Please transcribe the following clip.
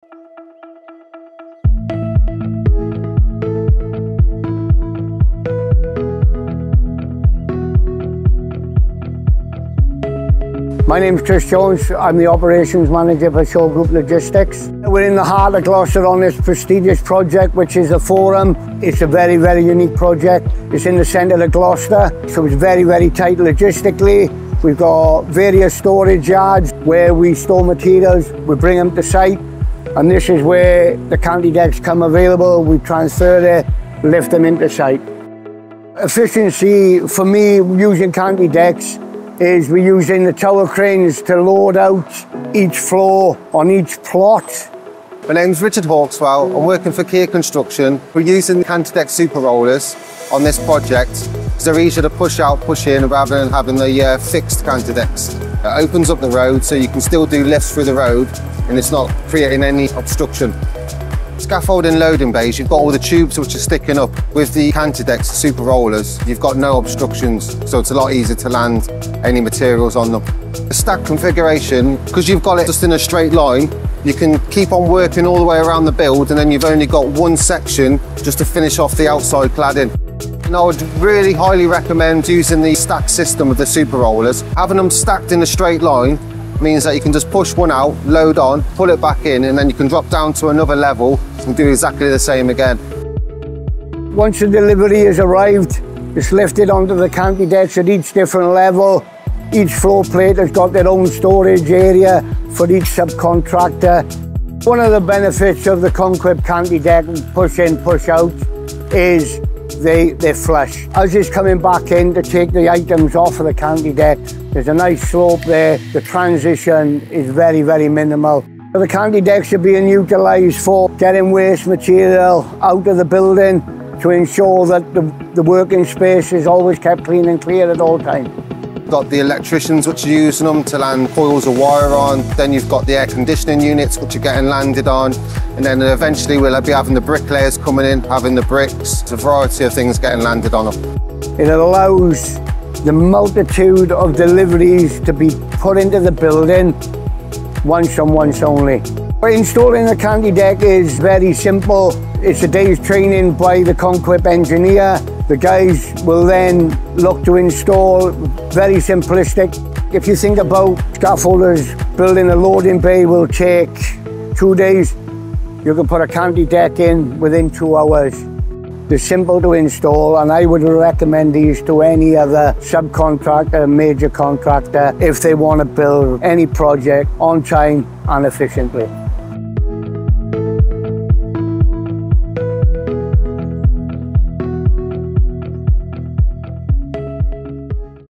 My name's Chris Jones. I'm the operations manager for Shaw Group Logistics. We're in the heart of Gloucester on this prestigious project, which is the Forum. It's a very, very unique project. It's in the centre of Gloucester, so it's very, very tight logistically. We've got various storage yards where we store materials, we bring them to site, and this is where the CantiDecks come available. We transfer it, lift them into site. Efficiency for me using CantiDecks is we're using the tower cranes to load out each floor on each plot. My name's Richard Hawkswell. I'm working for Kia Construction. We're using CantiDecks super rollers on this project because they're easier to push out, push in rather than having the fixed CantiDecks. It opens up the road so you can still do lifts through the road and it's not creating any obstruction. Scaffolding loading bays, you've got all the tubes which are sticking up. With the CantiDecks super rollers, you've got no obstructions, so it's a lot easier to land any materials on them. The stack configuration, because you've got it just in a straight line, you can keep on working all the way around the build and then you've only got one section just to finish off the outside cladding. And I would really highly recommend using the stack system of the super rollers. Having them stacked in a straight line means that you can just push one out, load on, pull it back in, and then you can drop down to another level and do exactly the same again. Once the delivery has arrived, it's lifted onto the CantiDecks at each different level. Each floor plate has got their own storage area for each subcontractor. One of the benefits of the Conquip CantiDeck push in, push out is they're flush. As it's coming back in to take the items off of the CantiDeck, there's a nice slope there. The transition is very, very minimal. The CantiDecks are being utilised for getting waste material out of the building to ensure that the working space is always kept clean and clear at all times. Got the electricians which are using them to land coils of wire on, then you've got the air conditioning units which are getting landed on, and then eventually we'll be having the bricklayers coming in, having the bricks. It's a variety of things getting landed on them. It allows the multitude of deliveries to be put into the building once and once only. Installing a CantiDeck is very simple. It's a day's training by the Conquip engineer. The guys will then look to install, very simplistic. If you think about scaffolders, building a loading bay will take 2 days. You can put a CantiDeck in within 2 hours. They're simple to install, and I would recommend these to any other subcontractor, major contractor, if they want to build any project on time and efficiently.